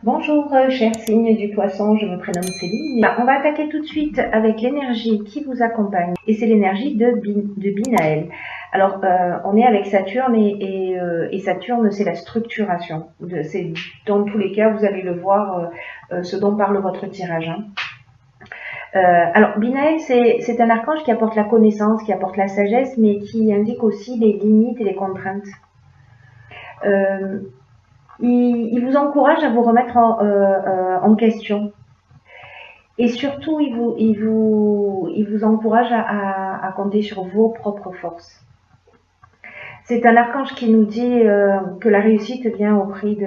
Bonjour, chers signes du poisson, je me prénomme Céline. On va attaquer tout de suite avec l'énergie qui vous accompagne, et c'est l'énergie de Binaël. Alors, on est avec Saturne, et Saturne, c'est la structuration. C'est dans tous les cas, vous allez le voir, ce dont parle votre tirage. Alors, Binaël, c'est un archange qui apporte la connaissance, qui apporte la sagesse, mais qui indique aussi les limites et les contraintes. Il vous encourage à vous remettre en question. Et surtout, il vous encourage à compter sur vos propres forces. C'est un archange qui nous dit que la réussite vient au prix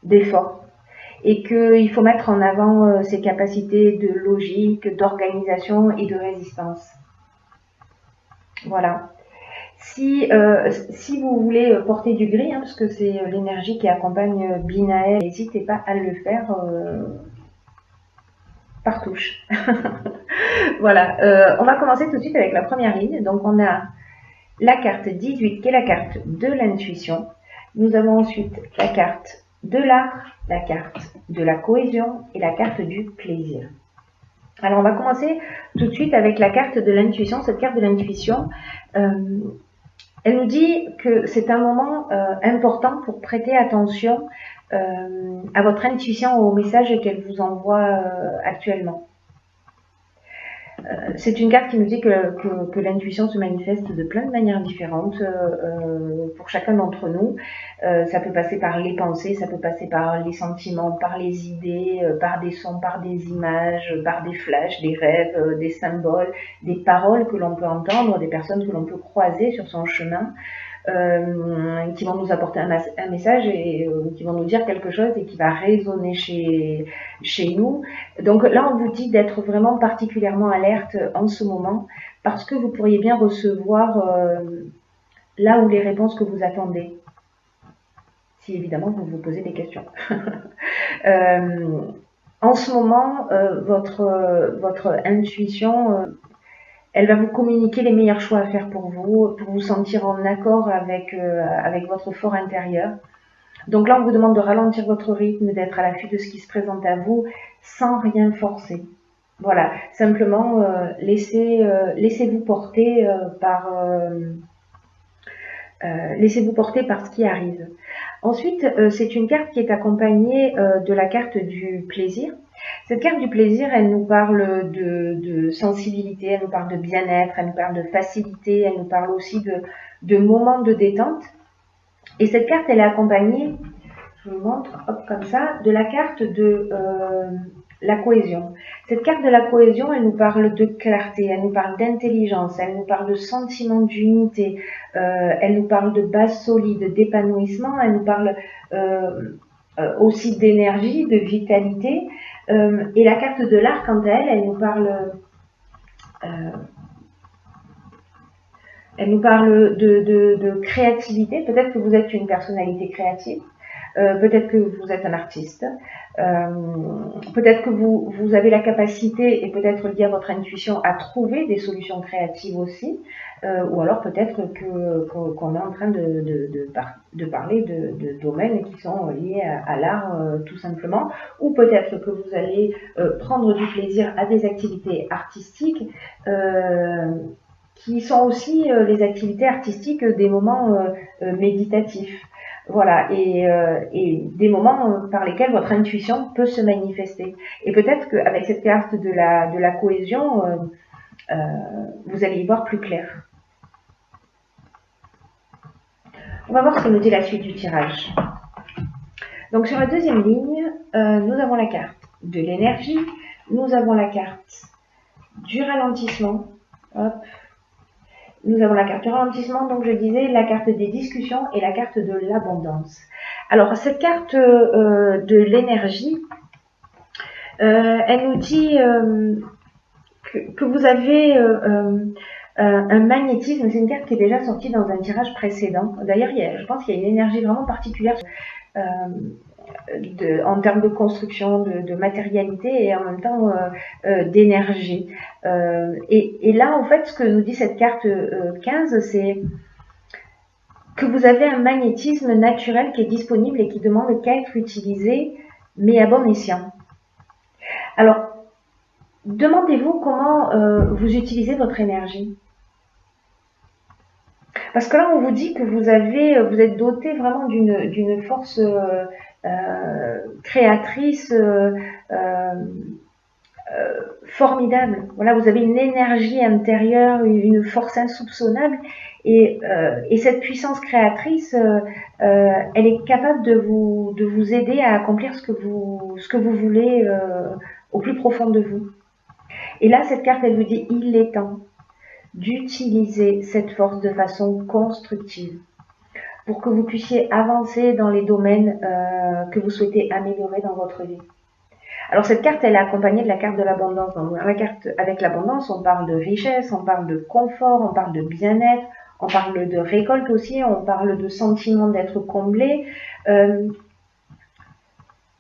d'efforts. Et qu'il faut mettre en avant ses capacités de logique, d'organisation et de résistance. Voilà. Si vous voulez porter du gris, parce que c'est l'énergie qui accompagne Binaël, n'hésitez pas à le faire par touche. Voilà, on va commencer tout de suite avec la première ligne. Donc on a la carte 18 qui est la carte de l'intuition. Nous avons ensuite la carte de l'art, la carte de la cohésion et la carte du plaisir. Alors on va commencer tout de suite avec la carte de l'intuition. Cette carte de l'intuition, elle nous dit que c'est un moment important pour prêter attention à votre intuition, au message qu'elle vous envoie actuellement. C'est une carte qui nous dit que l'intuition se manifeste de plein de manières différentes pour chacun d'entre nous. Ça peut passer par les pensées, ça peut passer par les sentiments, par les idées, par des sons, par des images, par des flashs, des rêves, des symboles, des paroles que l'on peut entendre, des personnes que l'on peut croiser sur son chemin. Qui vont nous apporter un message et qui vont nous dire quelque chose et qui va résonner chez nous. Donc là, on vous dit d'être vraiment particulièrement alerte en ce moment parce que vous pourriez bien recevoir là où les réponses que vous attendez. Si évidemment vous vous posez des questions. En ce moment, votre intuition elle va vous communiquer les meilleurs choix à faire pour vous sentir en accord avec votre fort intérieur. Donc là, on vous demande de ralentir votre rythme, d'être à l'affût de ce qui se présente à vous, sans rien forcer. Voilà, simplement laissez-vous porter laissez-vous porter par ce qui arrive. Ensuite, c'est une carte qui est accompagnée de la carte du plaisir. Cette carte du plaisir, elle nous parle de sensibilité, elle nous parle de bien-être, elle nous parle de facilité, elle nous parle aussi de moments de détente. Et cette carte, elle est accompagnée, je vous montre, hop, comme ça, de la carte de la cohésion. Cette carte de la cohésion, elle nous parle de clarté, elle nous parle d'intelligence, elle nous parle de sentiment d'unité, elle nous parle de base solide, d'épanouissement, elle nous parle aussi d'énergie, de vitalité. Et la carte de l'art, quant à elle, elle nous parle de créativité. Peut-être que vous êtes une personnalité créative. Peut-être que vous êtes un artiste, peut-être que vous avez la capacité, et peut-être lié à votre intuition, à trouver des solutions créatives aussi, ou alors peut-être qu'on est en train de parler de domaines qui sont liés à l'art tout simplement, ou peut-être que vous allez prendre du plaisir à des activités artistiques qui sont aussi les activités artistiques des moments méditatifs. Voilà, et des moments par lesquels votre intuition peut se manifester. Et peut-être qu'avec cette carte de la cohésion, vous allez y voir plus clair. On va voir ce que nous dit la suite du tirage. Donc sur la deuxième ligne, nous avons la carte de l'énergie, nous avons la carte du ralentissement, hop. Nous avons la carte du ralentissement, donc je disais la carte des discussions et la carte de l'abondance. Alors cette carte de l'énergie, elle nous dit que vous avez un magnétisme. C'est une carte qui est déjà sortie dans un tirage précédent. D'ailleurs, je pense qu'il y a une énergie vraiment particulière en termes de construction, de matérialité et en même temps d'énergie. Et là, en fait, ce que nous dit cette carte 15, c'est que vous avez un magnétisme naturel qui est disponible et qui demande qu'à être utilisé, mais à bon escient. Alors, demandez-vous comment vous utilisez votre énergie. Parce que là, on vous dit que vous êtes doté vraiment d'une force créatrice formidable. Voilà, vous avez une énergie intérieure, une force insoupçonnable, et cette puissance créatrice, elle est capable de vous aider à accomplir ce que vous voulez au plus profond de vous. Et là, cette carte, elle vous dit, il est temps d'utiliser cette force de façon constructive pour que vous puissiez avancer dans les domaines que vous souhaitez améliorer dans votre vie. Alors cette carte, elle est accompagnée de la carte de l'abondance. Donc la carte avec l'abondance, on parle de richesse, on parle de confort, on parle de bien-être, on parle de récolte aussi, on parle de sentiment d'être comblé.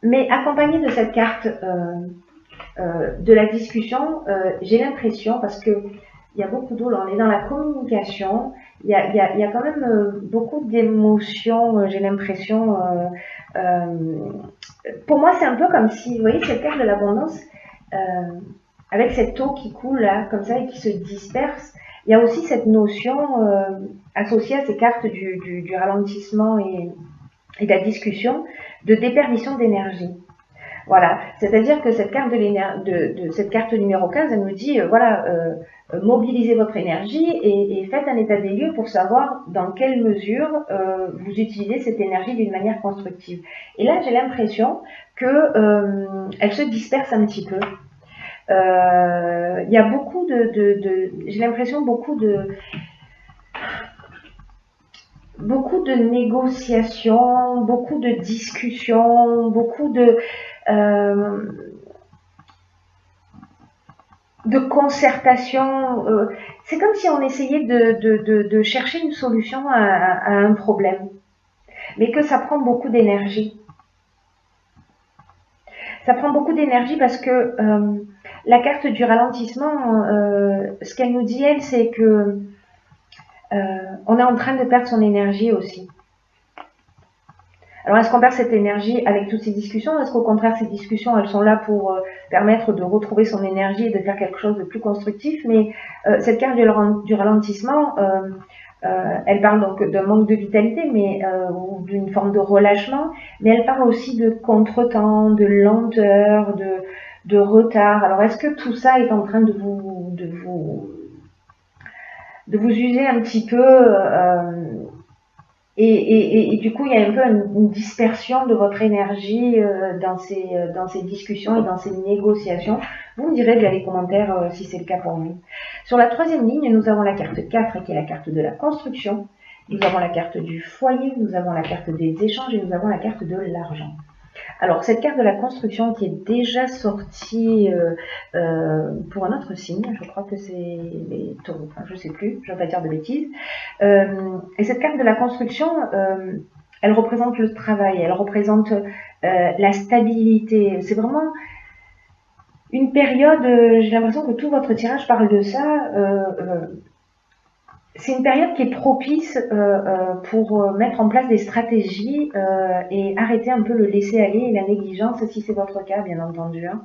Mais accompagnée de cette carte de la discussion, j'ai l'impression, parce que il y a beaucoup d'eau, là on est dans la communication, il y a quand même beaucoup d'émotions, j'ai l'impression. Pour moi, c'est un peu comme si, vous voyez, cette carte de l'abondance, avec cette eau qui coule là, comme ça, et qui se disperse, il y a aussi cette notion associée à ces cartes du ralentissement et de la discussion, de déperdition d'énergie. Voilà, c'est-à-dire que cette carte cette carte numéro 15, elle me dit, mobilisez votre énergie et faites un état des lieux pour savoir dans quelle mesure vous utilisez cette énergie d'une manière constructive. Et là, j'ai l'impression que elle se disperse un petit peu. Il y a beaucoup j'ai l'impression beaucoup de négociations, beaucoup de discussions, beaucoup de concertation. C'est comme si on essayait de chercher une solution à un problème, mais que ça prend beaucoup d'énergie. Ça prend beaucoup d'énergie parce que la carte du ralentissement, ce qu'elle nous dit, elle, c'est que on est en train de perdre son énergie aussi. Alors, est-ce qu'on perd cette énergie avec toutes ces discussions? Est-ce qu'au contraire, ces discussions, elles sont là pour permettre de retrouver son énergie et de faire quelque chose de plus constructif? Mais cette carte du ralentissement, elle parle donc d'un manque de vitalité, mais ou d'une forme de relâchement, mais elle parle aussi de contretemps, de lenteur, de retard. Alors, est-ce que tout ça est en train de vous user un petit peu et du coup, il y a un peu une dispersion de votre énergie dans ces discussions et dans ces négociations. Vous me direz via les commentaires si c'est le cas pour vous. Sur la troisième ligne, nous avons la carte 4 qui est la carte de la construction. Nous avons la carte du foyer, nous avons la carte des échanges et nous avons la carte de l'argent. Alors, cette carte de la construction qui est déjà sortie pour un autre signe, je crois que c'est les taureaux, enfin, je ne sais plus, je ne vais pas dire de bêtises. Et cette carte de la construction, elle représente le travail, elle représente la stabilité. C'est vraiment une période, j'ai l'impression que tout votre tirage parle de ça. C'est une période qui est propice pour mettre en place des stratégies et arrêter un peu le laisser-aller et la négligence, si c'est votre cas, bien entendu. Hein.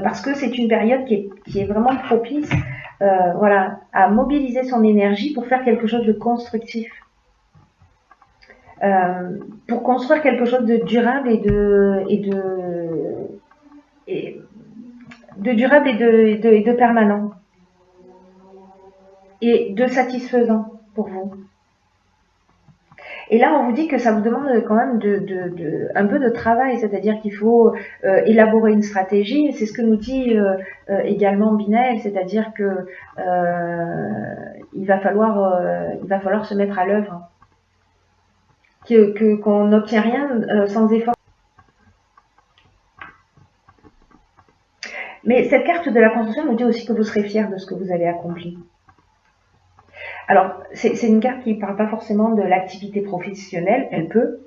Parce que c'est une période qui est vraiment propice à mobiliser son énergie pour faire quelque chose de constructif. Pour construire quelque chose de durable et de permanent. Et de satisfaisant pour vous. Et là, on vous dit que ça vous demande quand même un peu de travail, c'est-à-dire qu'il faut élaborer une stratégie. C'est ce que nous dit également Binaël, c'est-à-dire que il va falloir se mettre à l'œuvre, qu'on n'obtient rien sans effort. Mais cette carte de la construction nous dit aussi que vous serez fiers de ce que vous avez accompli. Alors, c'est une carte qui ne parle pas forcément de l'activité professionnelle, elle peut,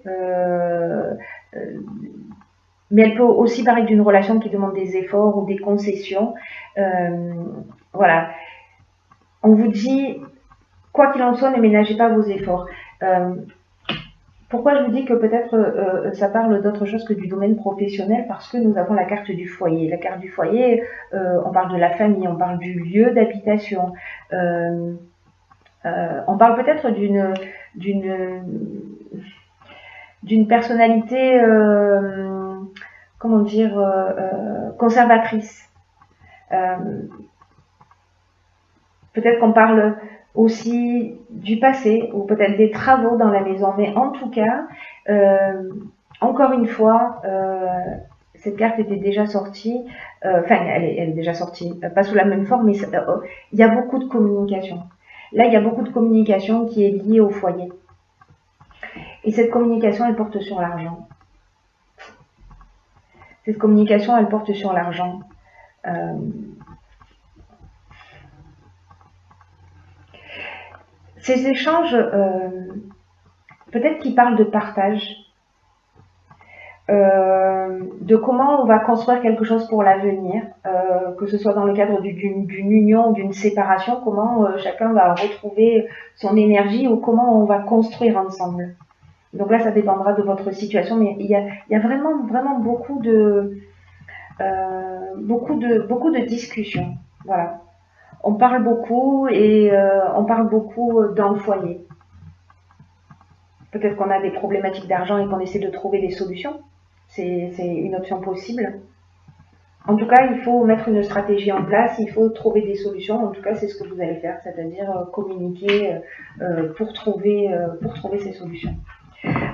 mais elle peut aussi parler d'une relation qui demande des efforts ou des concessions. Voilà. On vous dit, quoi qu'il en soit, ne ménagez pas vos efforts. Pourquoi je vous dis que peut-être ça parle d'autre chose que du domaine professionnel? Parce que nous avons la carte du foyer. La carte du foyer, on parle de la famille, on parle du lieu d'habitation, on parle peut-être d'une personnalité, comment dire, conservatrice. Peut-être qu'on parle aussi du passé ou peut-être des travaux dans la maison, mais en tout cas, encore une fois, cette carte était déjà sortie, enfin elle est déjà sortie, pas sous la même forme, mais il y a beaucoup de communication. Là, il y a beaucoup de communication qui est liée au foyer. Et cette communication, elle porte sur l'argent. Cette communication, elle porte sur l'argent. Ces échanges, peut-être qu'ils parlent de partage, de comment on va construire quelque chose pour l'avenir, que ce soit dans le cadre d'une union ou d'une séparation, comment chacun va retrouver son énergie ou comment on va construire ensemble. Donc là, ça dépendra de votre situation, mais il y a vraiment beaucoup de discussions. Voilà. On parle beaucoup et on parle beaucoup dans le foyer. Peut-être qu'on a des problématiques d'argent et qu'on essaie de trouver des solutions. C'est une option possible. En tout cas, il faut mettre une stratégie en place, il faut trouver des solutions. En tout cas, c'est ce que vous allez faire, c'est-à-dire communiquer pour trouver ces solutions.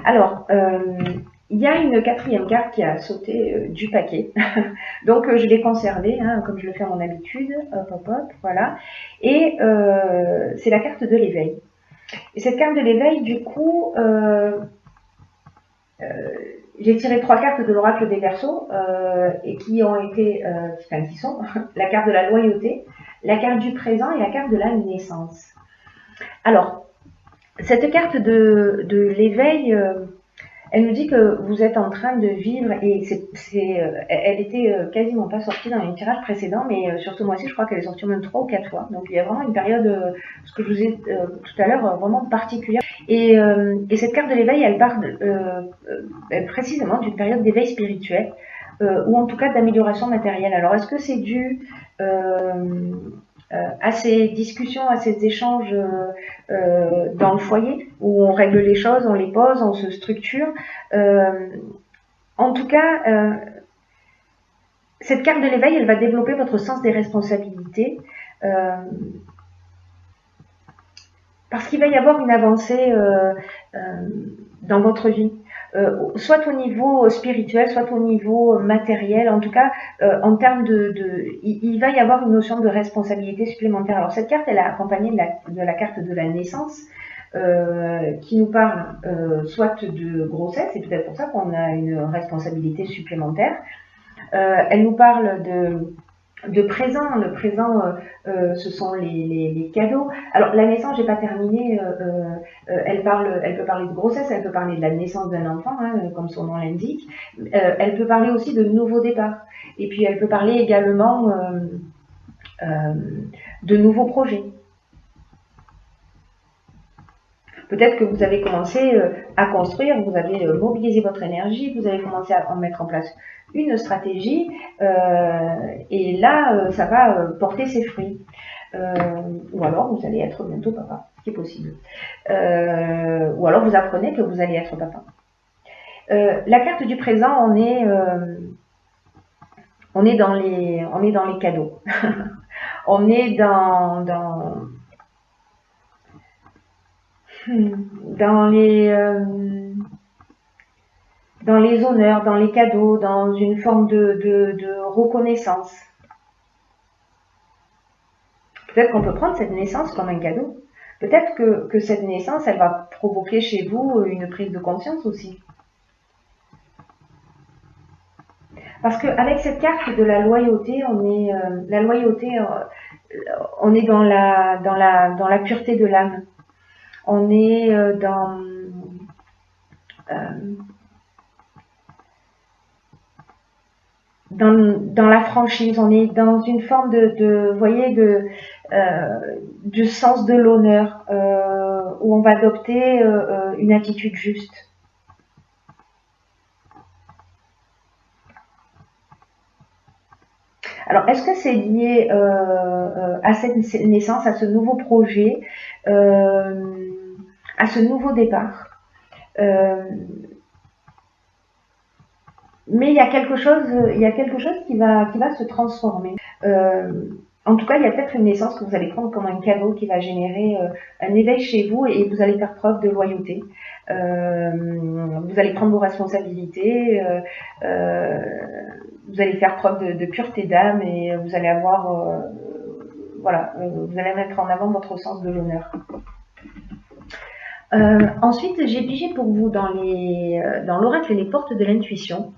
Alors, il y a une quatrième carte qui a sauté du paquet. Donc, je l'ai conservée, hein, comme je le fais à mon habitude. Hop, hop, hop, voilà. Et c'est la carte de l'éveil. Et cette carte de l'éveil, du coup, j'ai tiré 3 cartes de l'oracle des Verseaux et qui ont été, qui sont la carte de la loyauté, la carte du présent et la carte de la naissance. Alors, cette carte de l'éveil, elle nous dit que vous êtes en train de vivre, et elle était quasiment pas sortie dans les tirages précédents, mais sur ce mois-ci, je crois qu'elle est sortie même 3 ou 4 fois. Donc il y a vraiment une période, ce que je vous ai tout à l'heure, vraiment particulière. Et cette carte de l'éveil, elle parle précisément d'une période d'éveil spirituel, ou en tout cas d'amélioration matérielle. Alors est-ce que c'est dû à ces discussions, à ces échanges dans le foyer, où on règle les choses, on les pose, on se structure. En tout cas, cette carte de l'éveil, elle va développer votre sens des responsabilités, parce qu'il va y avoir une avancée dans votre vie. Soit au niveau spirituel, soit au niveau matériel, en tout cas, en termes il va y avoir une notion de responsabilité supplémentaire. Alors cette carte, elle est accompagnée de la carte de la naissance, qui nous parle soit de grossesse, et peut-être pour ça qu'on a une responsabilité supplémentaire. Elle nous parle de présent. Le présent, ce sont les cadeaux. Alors la naissance, j'ai pas terminé. Elle peut parler de grossesse, elle peut parler de la naissance d'un enfant, hein, comme son nom l'indique. Elle peut parler aussi de nouveaux départs. Et puis elle peut parler également de nouveaux projets. Peut-être que vous avez commencé à construire, vous avez mobilisé votre énergie, vous avez commencé à mettre en place une stratégie, et là, ça va porter ses fruits. Ou alors, vous allez être bientôt papa, ce qui est possible. Ou alors, vous apprenez que vous allez être papa. La carte du présent, on est dans les cadeaux. On est dans les honneurs, dans les cadeaux, dans une forme de reconnaissance. Peut-être qu'on peut prendre cette naissance comme un cadeau. Peut-être que cette naissance, elle va provoquer chez vous une prise de conscience aussi. Parce qu'avec cette carte de la loyauté, on est dans la pureté de l'âme. On est dans la franchise, on est dans une forme vous voyez, du sens de l'honneur, où on va adopter une attitude juste. Alors, est-ce que c'est lié à cette naissance, à ce nouveau projet, à ce nouveau départ? Mais il y a quelque chose qui va se transformer. En tout cas, il y a peut-être une naissance que vous allez prendre comme un cadeau qui va générer un éveil chez vous et vous allez faire preuve de loyauté. Vous allez prendre vos responsabilités, vous allez faire preuve de pureté d'âme et vous allez avoir, voilà, vous allez mettre en avant votre sens de l'honneur. Ensuite, j'ai pigé pour vous dans l'oracle et les portes de l'intuition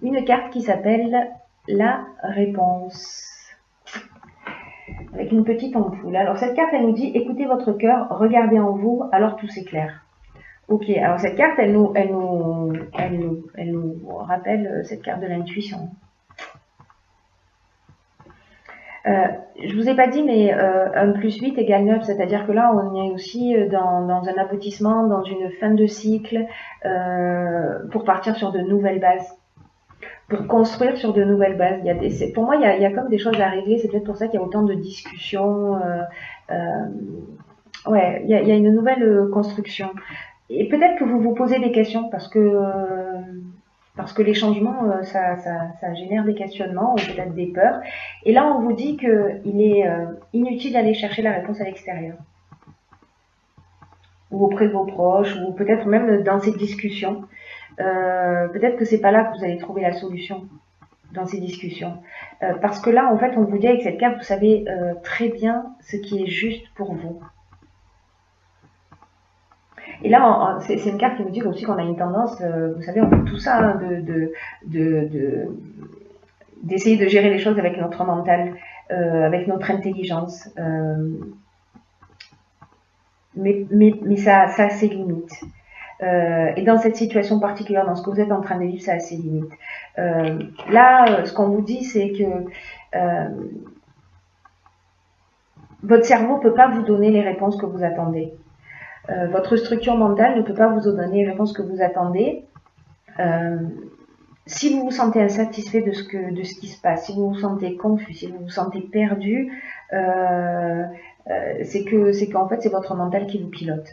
une carte qui s'appelle la réponse, avec une petite ampoule. Alors cette carte, elle nous dit écoutez votre cœur, regardez en vous, alors tout s'éclaire. Ok, alors cette carte, elle nous rappelle cette carte de l'intuition. Je vous ai pas dit, mais 1 + 8 = 9, c'est-à-dire que là, on est aussi dans un aboutissement, dans une fin de cycle, pour partir sur de nouvelles bases, pour construire sur de nouvelles bases. Pour moi, il y a comme des choses à régler, c'est peut-être pour ça qu'il y a autant de discussions. Ouais, il y a une nouvelle construction. Et peut-être que vous vous posez des questions parce que les changements, ça génère des questionnements ou peut-être des peurs. Et là, on vous dit qu'il est inutile d'aller chercher la réponse à l'extérieur. Ou auprès de vos proches, ou peut-être même dans ces discussions. Peut-être que c'est pas là que vous allez trouver la solution dans ces discussions. Parce que là, en fait, on vous dit avec cette carte, vous savez très bien ce qui est juste pour vous. Et là, c'est une carte qui nous dit aussi qu'on a une tendance, vous savez, on fait tout ça, hein, d'essayer de gérer les choses avec notre mental, avec notre intelligence. Mais ça a ses limites. Et dans cette situation particulière, dans ce que vous êtes en train de vivre, ça a ses limites. Là, ce qu'on vous dit, c'est que votre cerveau ne peut pas vous donner les réponses que vous attendez. Votre structure mentale ne peut pas vous donner les réponses que vous attendez. Si vous vous sentez insatisfait de ce qui se passe, si vous vous sentez confus, si vous vous sentez perdu, c'est qu'en fait c'est votre mental qui vous pilote.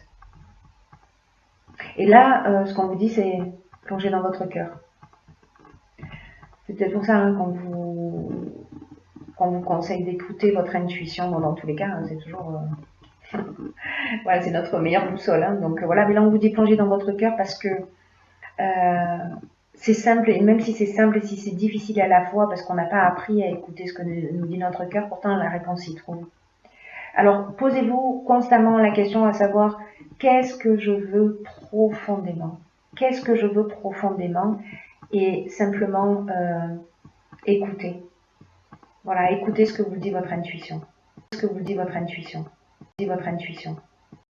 Et là, ce qu'on vous dit, c'est plonger dans votre cœur. C'est peut-être pour ça hein, qu'on vous conseille d'écouter votre intuition. Bon, dans tous les cas, hein, c'est toujours... voilà, c'est notre meilleure boussole. Hein, donc voilà, mais là on vous dit plonger dans votre cœur parce que c'est simple, et même si c'est simple et si c'est difficile à la fois, parce qu'on n'a pas appris à écouter ce que nous dit notre cœur, pourtant la réponse s'y trouve. Alors posez-vous constamment la question à savoir qu'est-ce que je veux profondément? Qu'est-ce que je veux profondément? Et simplement écoutez. Voilà, écoutez ce que vous dit votre intuition. Ce que vous dit votre intuition. Votre intuition.